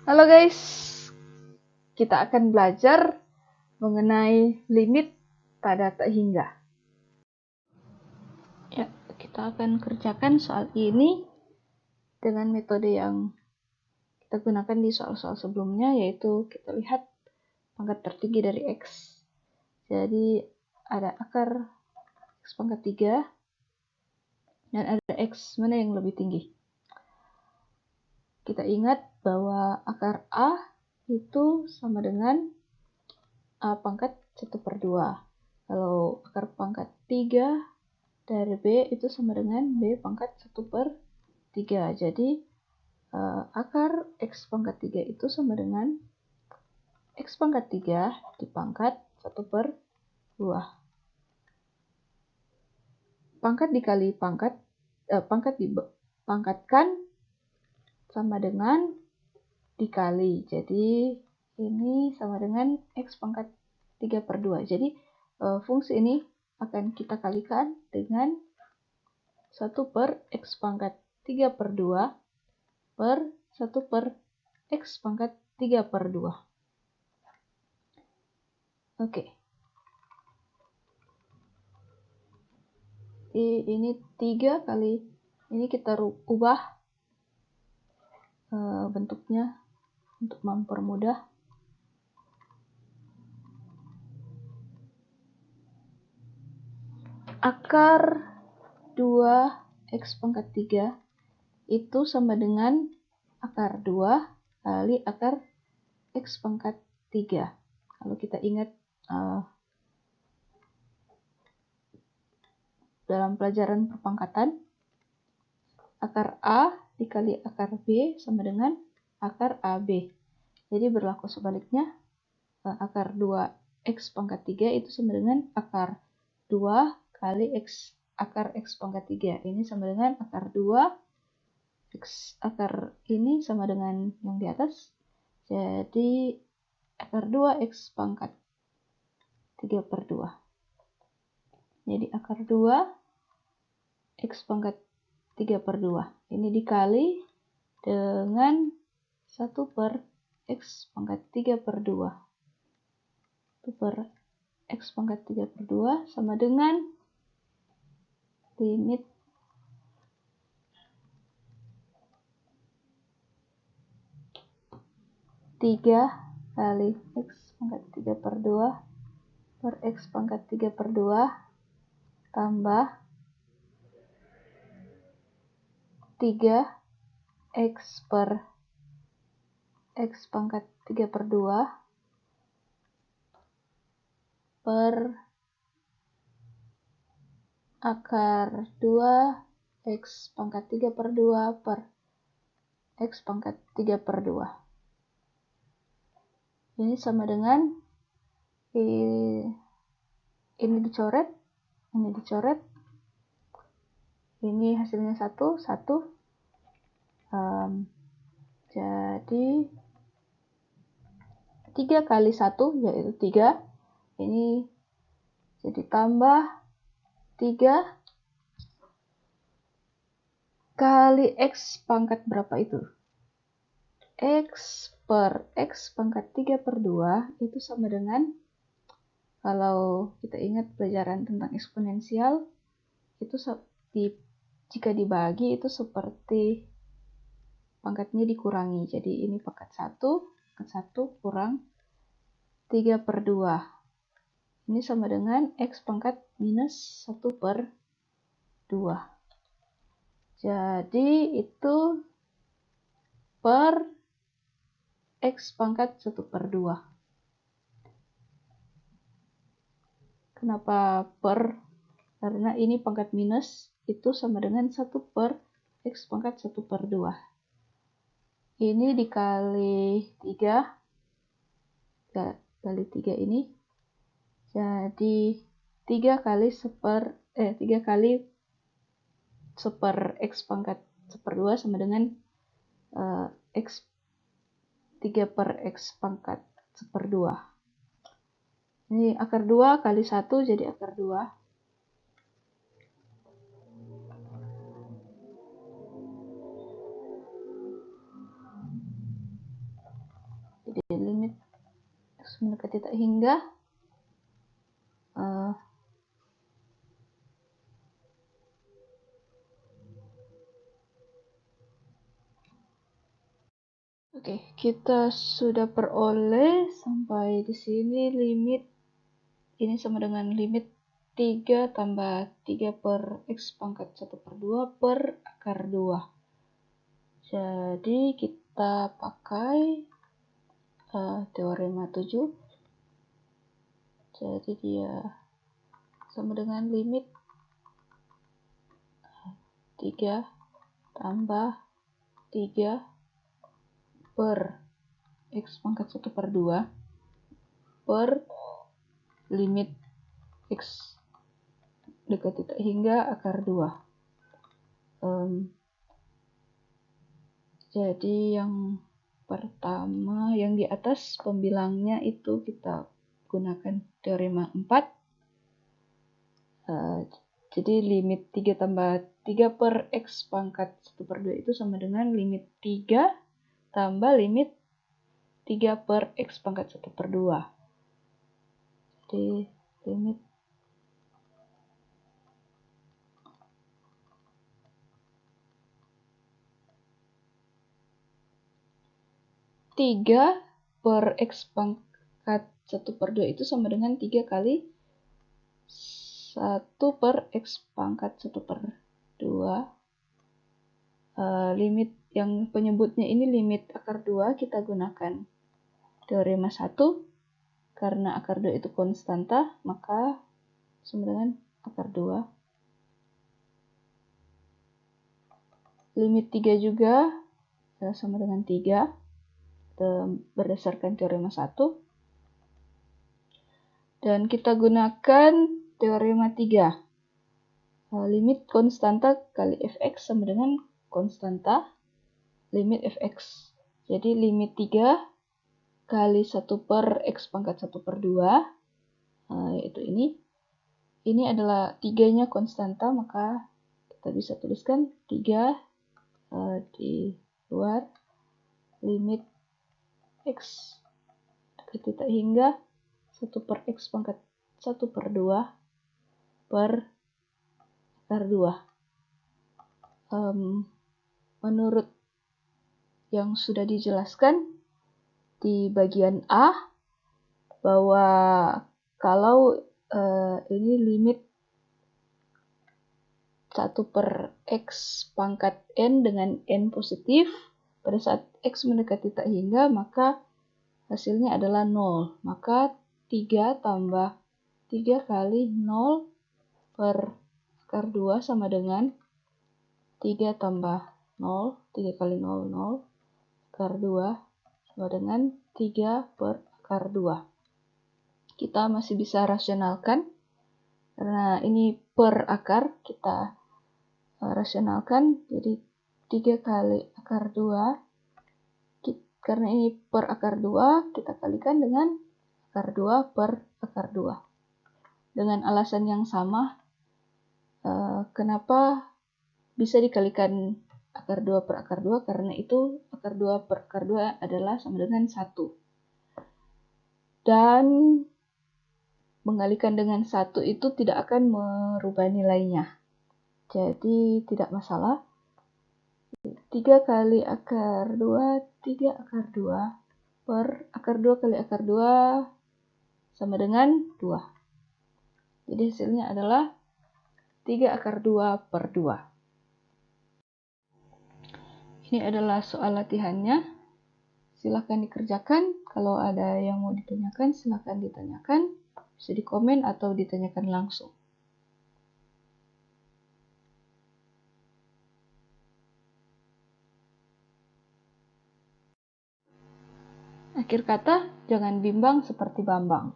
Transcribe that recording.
Halo guys, kita akan belajar mengenai limit pada tak hingga. Ya, kita akan kerjakan soal ini dengan metode yang kita gunakan di soal-soal sebelumnya, yaitu kita lihat pangkat tertinggi dari X. Jadi ada akar X pangkat 3 dan ada X mana yang lebih tinggi. Kita ingat bahwa akar A itu sama dengan A pangkat 1/2. Kalau akar pangkat 3 dari B itu sama dengan B pangkat 1/3. Jadi akar X pangkat 3 itu sama dengan X pangkat 3 dipangkat 1/2. Pangkat dikali pangkat, pangkat dipangkatkan sama dengan dikali. Jadi ini sama dengan X pangkat 3/2. Jadi fungsi ini akan kita kalikan dengan 1/X pangkat 3/2 per 1/X pangkat 3/2. Oke. Ini 3 kali, ini kita ubah bentuknya untuk mempermudah. Akar 2X pangkat 3 itu sama dengan akar 2 kali akar X pangkat 3. Kalau kita ingat dalam pelajaran perpangkatan, akar A dikali akar B sama dengan akar AB. Jadi berlaku sebaliknya, akar 2X pangkat 3 itu sama dengan akar 2 kali akar X pangkat 3. Ini sama dengan akar 2, akar ini sama dengan yang di atas. Jadi akar 2X pangkat 3/2. Jadi akar 2 X pangkat 3/2. Ini dikali dengan 1/X pangkat 3/2. 1/X pangkat 3/2 sama dengan limit tiga kali X pangkat 3/2 per X pangkat 3/2 tambah 3X per X pangkat 3/2 per akar 2X pangkat 3/2 per X pangkat 3/2. Ini sama dengan ini dicoret, ini hasilnya 1. Jadi 3 kali 1 yaitu 3. Ini jadi tambah 3 kali X pangkat berapa itu? X per X pangkat 3/2 itu sama dengan, kalau kita ingat pelajaran tentang eksponensial, itu jika dibagi itu seperti pangkatnya dikurangi. Jadi ini pangkat 1 kurang 3/2. Ini sama dengan X pangkat minus 1/2. Jadi itu per X pangkat 1/2. Kenapa per? Karena ini pangkat minus itu sama dengan 1/X pangkat 1/2. Ini dikali 3 ini. Jadi 3 kali 1/X pangkat 1/2 sama dengan X 3/X pangkat 1/2. Ini akar 2 kali 1 jadi akar 2. Jadi limit X mendekati tak hingga Oke, kita sudah peroleh sampai di sini limit ini sama dengan limit 3 tambah 3 per X pangkat 1/2 per akar 2. Jadi kita pakai teorema 7. Jadi dia sama dengan limit 3 tambah 3 per X pangkat 1/2 per limit X dekati tak hingga akar 2. Jadi yang pertama, yang di atas pembilangnya itu kita gunakan teorema 4. Jadi limit 3 tambah 3 per X pangkat 1/2 itu sama dengan limit 3 tambah limit 3 per X pangkat 1/2. Jadi limit 3 per X pangkat 1/2 itu sama dengan 3 kali 1 per X pangkat 1/2. Limit yang penyebutnya ini limit akar 2, kita gunakan teorema 1. Karena akar 2 itu konstanta, maka sama dengan akar 2. Limit 3 juga sama dengan 3 berdasarkan teorema 1. Dan kita gunakan teorema 3. Limit konstanta kali fx sama dengan konstanta limit fx. Jadi limit 3 kali 1 per X pangkat 1/2, yaitu ini. Ini adalah 3-nya konstanta, maka kita bisa tuliskan 3 di luar limit X dekati tak hingga 1 per X pangkat 1/2 per akar 2. Menurut yang sudah dijelaskan di bagian A, bahwa kalau ini limit 1 per X pangkat N dengan N positif, pada saat X mendekati tak hingga, maka hasilnya adalah 0. Maka 3 tambah 3 kali 0 per akar 2 sama dengan 3 tambah 0, 3 kali 0, 0, akar 2 sama dengan 3 per akar 2. Kita masih bisa rasionalkan, karena ini per akar, kita rasionalkan, jadi 3 kali akar 2, karena ini per akar 2, kita kalikan dengan akar 2 per akar 2. Dengan alasan yang sama, kenapa bisa dikalikan akar 2 per akar 2, karena itu akar 2 per akar 2 adalah sama dengan 1. Dan mengalikan dengan 1 itu tidak akan merubah nilainya. Jadi tidak masalah. 3 kali akar 2, 3 akar 2 per akar 2 kali akar 2 sama dengan 2. Jadi hasilnya adalah 3 akar 2 per 2. Ini adalah soal latihannya. Silahkan dikerjakan. Kalau ada yang mau ditanyakan, silahkan ditanyakan. Bisa di komen atau ditanyakan langsung. Akhir kata, jangan bimbang seperti Bambang.